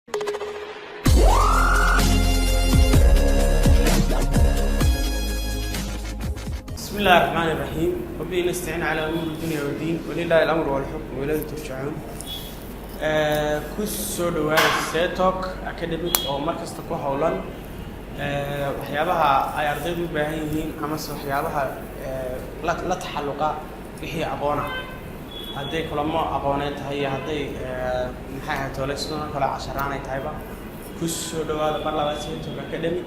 بسم الله الرحمن الرحيم وبه نستعين على أمور الدنيا والدين ولله الأمر والحكم وإليه ترجعون. كسر وهذا سيتوك أكاديميك أو مركز تقوى حولان وحيابها أي أرضي بهايين أمس وحيابها لا تحلقة بحي أقونا هذي كل ما أقونات هي هذي محاها تولد سنة كل عشرانة تايبة كسر وهذا برلا سيتوك أكاديميك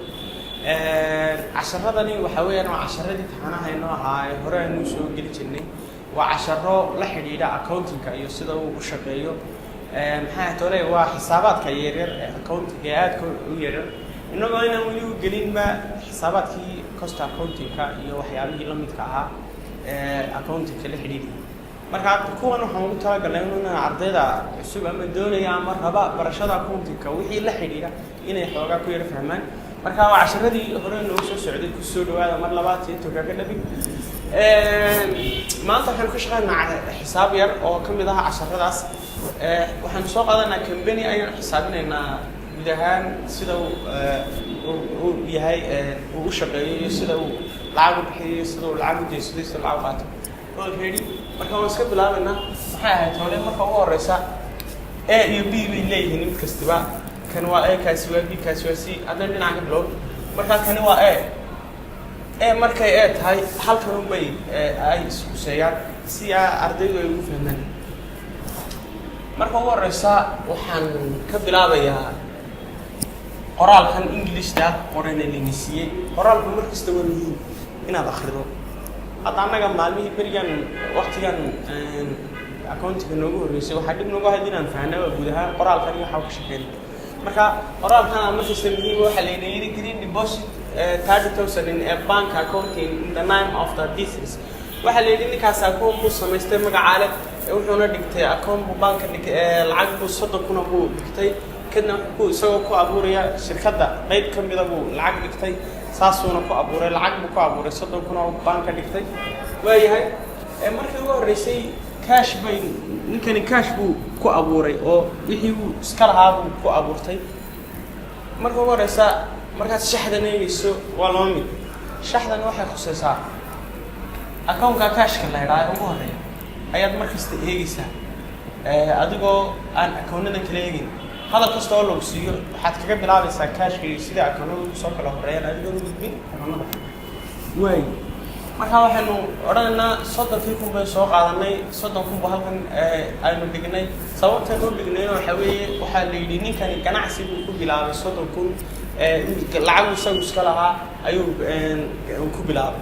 casharadani waxa weeyaan waa casharadii taxanaha ahaa hore aynu soo gali jirnay waa casharo la xiriira accounting-ka iyo sida uu u shaqeeyo maxaa tolay waa xisaabaadka yaryar ee accounting-ka aad u yaryar inagoo inaan wali u gelinba xisaabaadkii cost accounting-ka iyo waxyaabihii la midka ahaa accounting-ka la xiriira marka kuwan waxaan ugu talagalay inaan ardayda cusub ama doonaya ama raba barashada accounting-ka wixii la xiriira inay xoogaa ku yar fahmaan marka waa casharadii hore loo soo socday ku soo dhawaada mar labaad ee toga ka dhabi maanta waxaan ku shaqeynaa xisaab yar oo kamid ah casharadaas waxaan soo qaadanaa company ayaan xisaabinaynaa guud ahaan sida uu yahay uu u shaqeeyo sida uu lacag u bixiyo sida uu lacag u jeesto sida lacag qaato already marka waan iska bilaabaynaa maxay ahayd hore marka ugu horeysa A iyo B bay leeyihiin mid kastaba kan waa A kaasi waa B kaasi waa C adan dhinaca bilow marka kan waa A markay A tahay halkan u bay ay isku seeyaan si ardaydu ay ugu fahmaan marka ugu horeysa waxaan ka bilaabayaa qoraalkan Englishta qorayna linisiye qoraalku markasta waa muhiim inaad akhrido hadda anaga maalmihii berigan waqtigan accounting noogu horeysay waxa dib noogu hayd inaan fahnaa guud ahaan qoraalkan iyo waxa ku shaqeynaa marka qoraalkan markasta muhiim waxa la yiraahdaa green deposit 30,000 in a bank account in the name of the business waxa la yiraahdaa ninkaas akoon ku samaystay magacaale wuxuuna dhigtay akoon bank lacag ku 30,000 buu dhigtay kadna ku isagoo ku abuuraya shirkadda qayb kamid ah buu lacag dhigtay saasuuna ku abuuray lacag buu ku abuuray 30,000 oo bank dhigtay waayahay markii ugu horeysay cash bay ninkani cash buu ku abuuray oo wixii uu iska lahaa buu ku abuurtay markii ugu horeysa markaad shaxdan eegayso waa loo mid shaxdan waxay khusaysaa account-ka cash-ka la yiraahdo ugu horeeya ayaad markasta eegaysaa adigoo aan account-nadan kala eegin hadal kasta oo lagu siiyo waxaad kaga bilaabaysaa cash-ka iyo sida account-nadu soo kala horeeyaan adigoo u gudbin account-nada way marka waxaanu oranaynaa 30,000 bay soo qaadanay 30,000 halkan aynu dhignay sababta loo dhignay waxa weeye waxa la yiri ninkani ganacsi uu ku bilaabay 30,000 lacag isagu iska lahaa ayuu ku bilaabay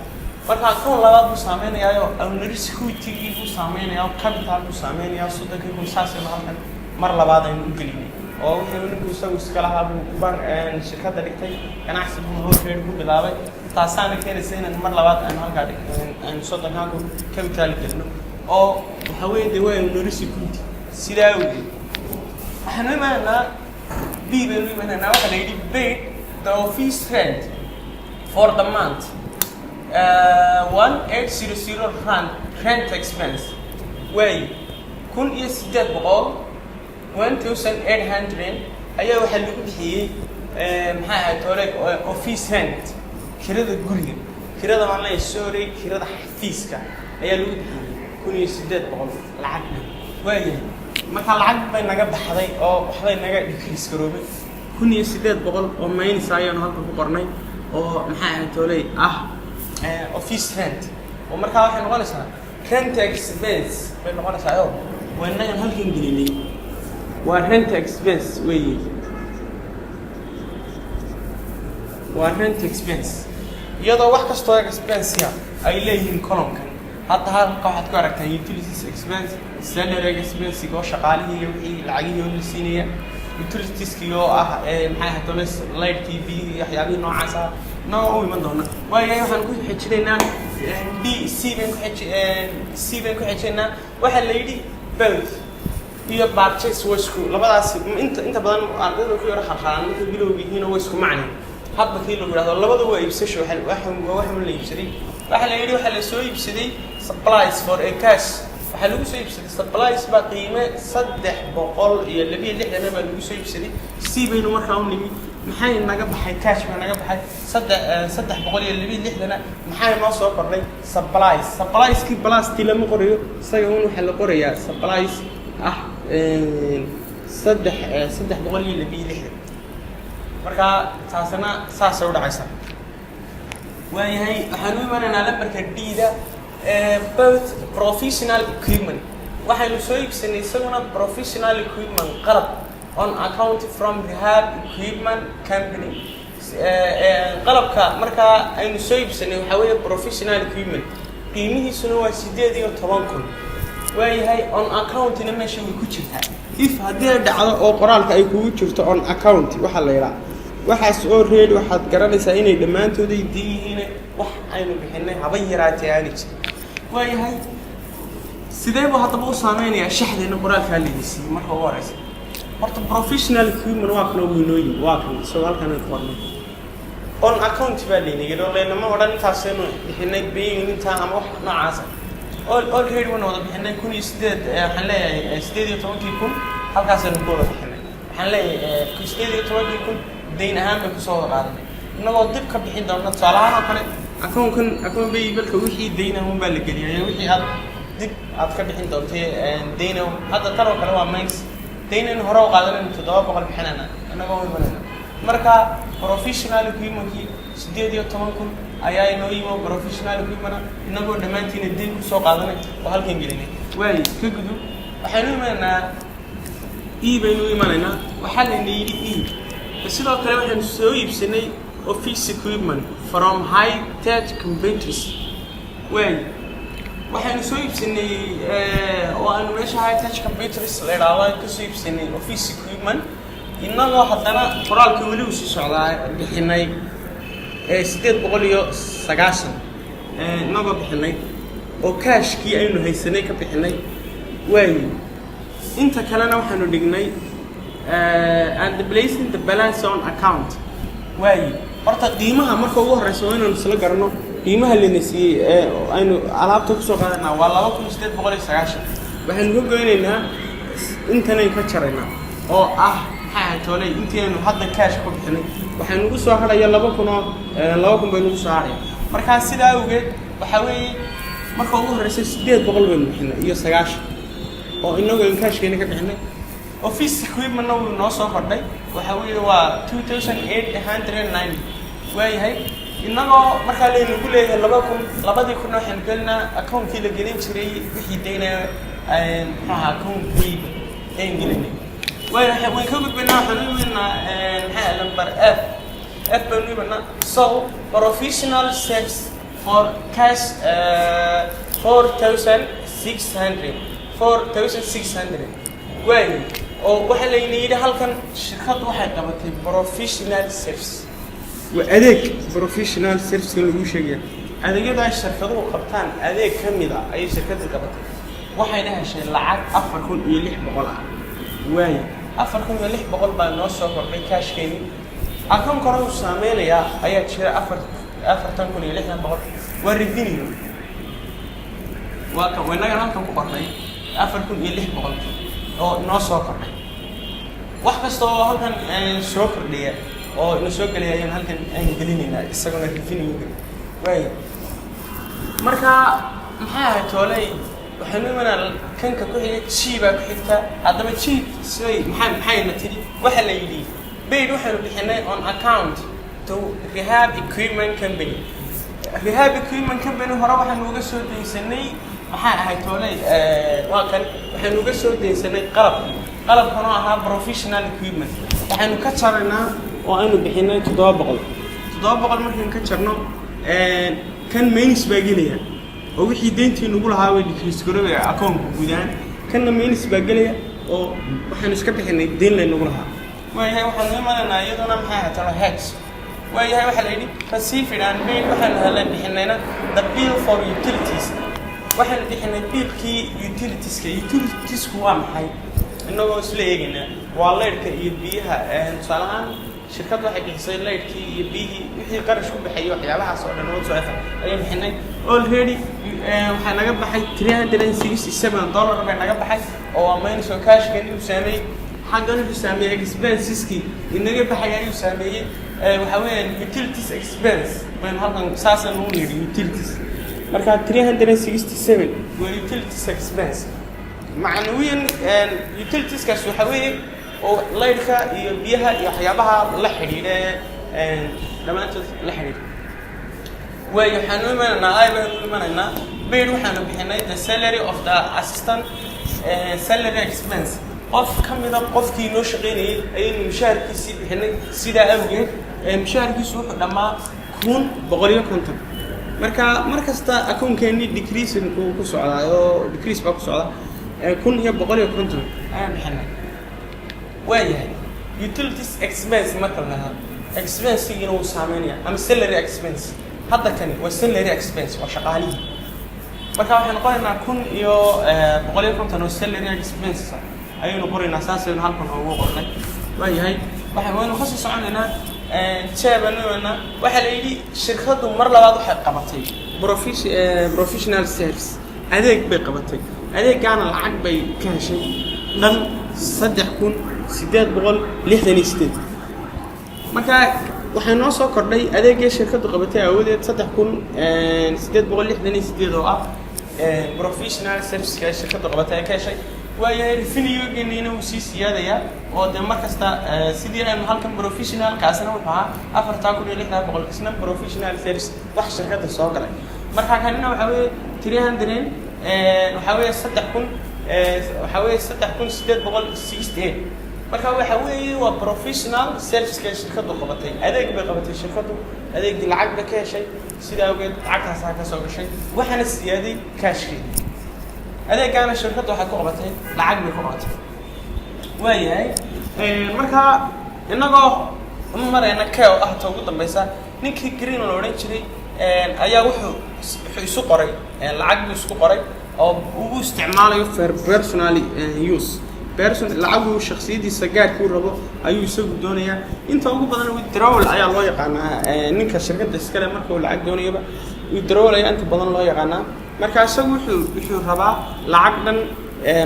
marka kan labaad uu saameynayo owner security uu saameynayo capital uu saameynayo 30,000 saasay halkan mar labaad aynu u gelinay oo wuxuu ninku isagu iska lahaa bank shirkadda dhigtay ganacsi uu hore ku bilaabay taasana keenaysa in mar labaad aan halka aan 30,000 capital gelino oo waxa weeye way owner security sidaa waxaan imaanaa B bay imaanaa waxa la yiri pay the office rent for the month 1800 rent expense way 1800 ayaa waxa lagu bixiyay maxay ahayd hore office rent kirada guriga kirada ma la sooray kirada xafiiska ayaa lagu bixiyay 1800 lacag way marka lacag bay naga baxday oo waxay naga decrease garoobay 1800 oo minus ayaan halka ku qornay oo maxay ahayd hore office rent oo marka waxay noqonaysaa rent expense bay noqonaysaa oo wanaga halkan gelinay waa rent expense way waa rent expense iyadoo wax kasta oo expense ay leeyihiin column-kan hadda halka waxaad ku aragtaa utilities expense salary expense oo shaqaalihii iyo wixii lacagihii oo la siinaya utilities oo ah maxay ahayd light TV iyo waxyaabaha noocaas ah noo iman doona waayahay waxaan ku xijinaynaa B C baan ku xijinaynaa waxa la yiri both iyo purchase wasku labadaas inta badan ardayda ku yar xaqaan marka bilowgiina way isku macnaa hadba kii lagu yiraahdo labada way iibsasho waxa la iibsaday waxa la yiri waxa la soo iibsaday supplies for a cash waxaa lagu soo iibsaday supplies baa qiime 362 baa lagu soo iibsaday si baynu markaa u nimi maxay naga baxay cash baa naga baxay 362 maxay noo soo kordhay supplies ki plastic lama qorayo isaga waxa la qorayaa supplies ah 362 marka taasna saas u dhacaysa waayahay waxaan u imanaynaa lambarka D-da both professional equipment waxaynu soo iibsanay isaguna professional equipment qalab on account from rehab equipment company qalabka markaa aynu soo iibsanay waxaa weeye professional equipment qiimihiisuna waa 18,000 waayahay on account-na meesha way ku jirtaa if haddii dhacdo oo qoraalka ay kugu jirto on account waxa la yiraahdo waxaas oo reed waxaad garanaysaa inay dhammaantood ay diihiin wax aynu bixinay haba yaraatee aan jirin waayahay sidee buu hadaba u saameynayaa shaxdeena qoraalka leedisi marka ugu horeysa horta professional equipment waa kan weynooyin waa kan su'aalkan ay qornay on account baa leeyahay oo leena ma oran taasaynu bixinay beeyeen inta ama wax noocaas all reed wana wada bixinay 18 waxaan leeyahay 18,000 halkaas aynu ku wada bixinay waxaan leeyahay 18,000 deyn ahaan bay ku soo qaadanay inagoo dib ka bixin doona salaano kale akoon bay balka wixii deyn ahaan baa la geliyay wixii aad dib aad ka bixin doontay deyn hadda taro kale waa max deynan hore u qaadanay 700 bixinana inagoo way banana marka professional equipment 18,000 ayaa inoo yimo professional equipment inagoo dhamaantiin deyn ku soo qaadanay oo halkan gelinay way ka gudu waxaanu imaanaa baynu imaanayna waxa la yiri sidoo kale waxaan soo iibsanay office equipment from high tech companies waxaan soo iibsanay oo aan meesha high tech companies leedahay ka soo iibsanay office equipment inagoo haddana qoraalka wali u sii socdaa bixinay 890 inagoo bixinay oo cash-kii aynu haysanay ka bixinay inta kalena waxaanu dhignay and placing the balance on account horta qiimaha marka ugu horeysa inaan isla garano qiimaha leenasiiyay aynu alaabta ku soo qaadanaa waa 2,890 waxaan ku goynaynaa intanay ka jaraynaa oo ah maxay toolay intaanu hadda cash ku bixinay waxaan ugu soo hadhaya 2,000 baynu ugu soo hadhay marka sidaa awgeed waxa weeye marka ugu horeysa 800 baynu bixinay iyo 9 oo inagoo cash-keena ka bixinay office equipment noo soo kordhay waxa weeye waa 2,890 waayahay inagoo markaa leenu leeyahay 2,000 waxaan gelinaa account-kii la gelin jiray wixii deynaa maxaa account-kii aan gelinay waayahay way ka gudbinaa waxaan u imanaa maxaa number F banu imanaa so professional service for cash 4,600 oo waxa la yiri halkan shirkad waxay qabatay professional service adeeg professional service lagu sheegay adeegyada shirkaduhu qabtaan adeeg kamid ah ay shirkadu qabatay waxay heshay lacag 4,600 ah 4,600 baa noo soo kordhay cash-keeni akoon kale uu saameynaya ayaa jira 4,600 waa revenue waa ka wanaga halkan ku qornay 4,600 oo noo soo kordhay wax kasta oo halkan soo kordhiya oo inuu soo galiyay halkan aan gelinayna isagoo revenue marka maxaa toolay waxaan u imanaa kanka ku xigay chiba ku xigta hadaba chib sidii maxay natiri waxa la yiri bayd waxaanu bixinay on account to rehab equipment company hore waxaan uga soo deysanay maxaa ahay toolay waa kan waxaan uga soo deysanay qalabkan oo ahaa professional equipment waxaanu ka jaraynaa oo aanu bixinay 700 markaan ka jarno kan mains baa gelaya oo wixii deyntii nagu lahaa way decrease garoobay account guudaan kanna mains baa gelaya oo waxaan iska bixinay deyn la nagu lahaa waayahay waxaan imanaa iyaduna maxaa ahay toolay hex waayahay waxa la yiri received and paid waxaan helay bixinayna the bill for utilities waxaan bixinay biilkii utilities waa maxay inagoo isla eegina waa leerka iyo biyaha salahan shirkaddu waxay bixisay leydkii iyo biyihii wixii qarash ku baxayay waxyaabahaas oo dhan whatsoever ayaan bixinay already waxaa naga baxay $367 bay naga baxay oo waa minus oo cashkan inuu saameeyey xaggan inuu saameeyey expenseski inaga baxay ayuu saameeyey waxa weeyaan utilities expense baynu halkan saasan u niri utilities marka 367 waa utilities expense macnawiyan utilities kaas waxa weeye oo leydka iyo biyaha iyo waxyaabaha la xiriira dhamaantood la xiriira way waxaan u imaanaynaa ayaan u imaanaynaa bayr waxaan bixinay the salary of the assistant salary expense qof kamida qofkii noo shaqeynayay ayaynu mushaharkiisii bixinay sidaa awgeed mushaharkiisu wuxuu dhammaa 150 markasta account-keeni decrease ku socdaa oo decrease baa ku socda 150 ayaan bixinay waayahay utilities expense marka la yiraahdo expense-giina uu saameynaya ama salary expense hadda kani waa salary expense waa shaqaalihi marka waxaan noqonaynaa 150 oo salary expense ayaynu qoraynaa saasaynu halkan ugu qornay waayahay waxaan ka sii soconaynaa jeebana waxa la yiri shirkadu mar labaad waxay qabatay professional service adeeg bay qabatay adeegana lacag bay ka heshay dhan 3868 marka waxay noo soo kordhay adeegga shirkadu qabatay awoodeed 3868 oo ah professional service ka shirkadu qabatay ka heshay waayahay revenue-geena uu sii siyaadaya oo de markasta sidii aynu halkan professional kaasna wuxuu ahaa 4600 isna professional service wax shirkada soo galay marka kanina waxa weeye 300 waxa weeye 3868 marka waxa weeye waa professional service ka shirkadu qabatay adeeg bay qabatay shirkadu adeegii lacag bay ka heshay sidaa awgeed lacagtaas ka soo gashay waxana siyaaday cashkii adeegana shirkadu waxay ku qabatay lacag bay ku qabatay waayahay marka inagoo marayna ka ah ta ugu dambaysa ninkii green oo oran jiray ayaa wuxuu isu qoray lacag buu isku qoray oo uu isticmaalayo for personal use lacag uu shakhsiyadiisa gaarka u rabo ayuu isagu doonayaa inta ugu badan withdrawal ayaa loo yaqaanaa ninka shirkadda iska leh marka uu lacag doonayaba withdrawal ayaa inta badan loo yaqaanaa marka isagu wuxuu rabaa lacag dhan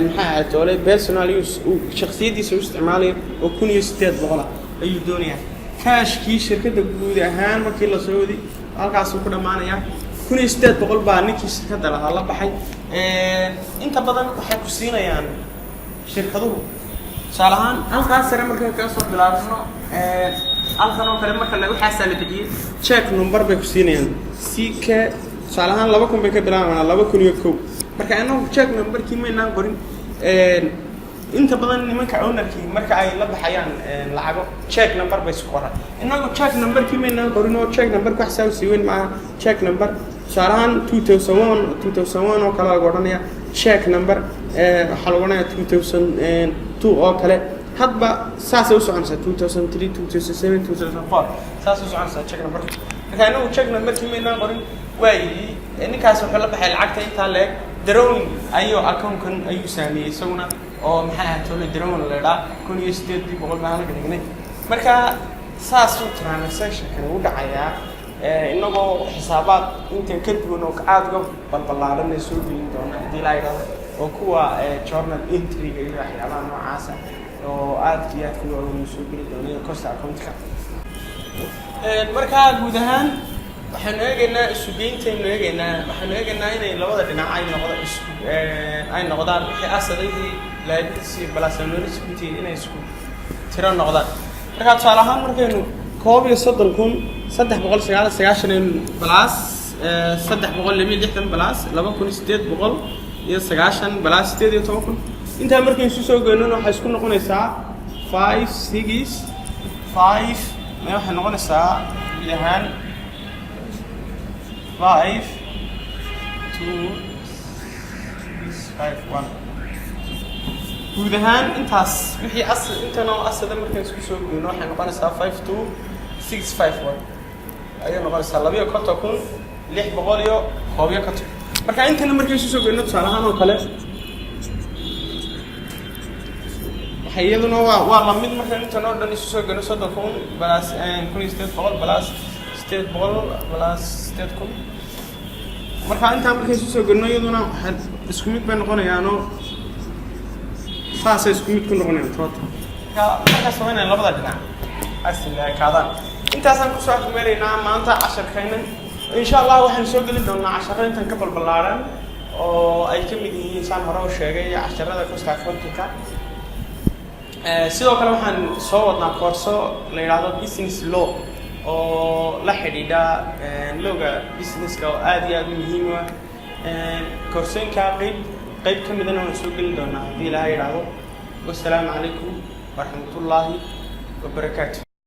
maxaa ahayd oo personal use uu shakhsiyadiisa u isticmaalayo oo 1800 ayuu doonayaa cashkii shirkadda guud ahaan markii la soo wadi halkaas uu ku dhamaanaya 1800 baa ninkii shirkadda lahaa la baxay inta badan waxay ku siinayaan shirkaduhu salahan halkaas sare markay ka soo bilaabno halkan oo kale marka la waxa la bixiyay check number bay ku siinayaan CK salahan 2000 bay ka bilaabana 2001 marka inagu check number-kii meynaan qorin inta badan nimanka ownerkii marka ay la baxayaan lacago check number bay isku qoraan inagu check number-kii meynaan qorin oo check number ku xisaab weyn ma check number salahan 2001 oo kala go'danaya check number waxa lagu leeyahay 2002 oo kale hadba saasay u soconaysaa 2003 2007 2004 saasay u soconaysaa check number marka inagu check number-kii meynaan qorin waayi ninkaas wuxuu la baxay lacagta inta leeg drawing ayuu account-kan ayuu saameeyay isaguna oo maxaa ahayd oo drawing la yiraahdo 1800 baan la dhignay marka saas uu transaction-kan u dhacayaa inagoo xisaabaad inta ka duwan oo aad uga balbalaaran soo gelin doona hadii la yiraahdo oo kuwa journal entry-ga iyo waxyaabaha noocaas oo aad iyo aad loo soo gelin doona cost account-ka marka guud ahaan waxaan eegaynaa isu geynteena eegaynaa inay labada dhinac ay noqdaan wixii asadayii liability balance inay isku tiro noqdaan marka tusaale ahaan markaynu 330,399 plus 360 plus 2890 plus 18 inta markay isu soo geynano waxa isku noqonaysaa 5 ma waxa noqonaysaa ilahan 5 2 5 1 guud ahaan intaas wixii asal intana asada markaan isku soo geeyno waxay noqonaysaa 5 2 6 5 1 ayay noqonaysaa 25600 iyo 100 marka intana markaan isku soo geeyno tusaale ahaan oo kale حيادنا والله مد مثلا أنت نور دني سوسو جنو صدق كون بلاس كون ستيت بقول بلاس ستيت بقول بلاس ستيت كون مركا أنت عمرك سوسو جنو يدونا اسكوميت بين قنا يانو فاس اسكوميت كون قنا تروت كا سوينا لبضة جنا أصل كذا أنت أصلا كسوات مرينا ما أنت 10 كينا إن شاء الله وحن سوق اللي دونا 10 أنت نقبل بلارن أو أي كم دي إنسان هراو شيء 10 هذا كوست كفونتك sidoo kale waxaan soo wadnaa koorso la yiraahdo business law oo la xidhiidha looga businesska oo aad iyo aad muhiim u ah koorsooyinka qayb ka mid ah oo soo gelin doona hadii la yiraahdo wassalaamu calaykum wa rahmatullaahi wa barakaatuh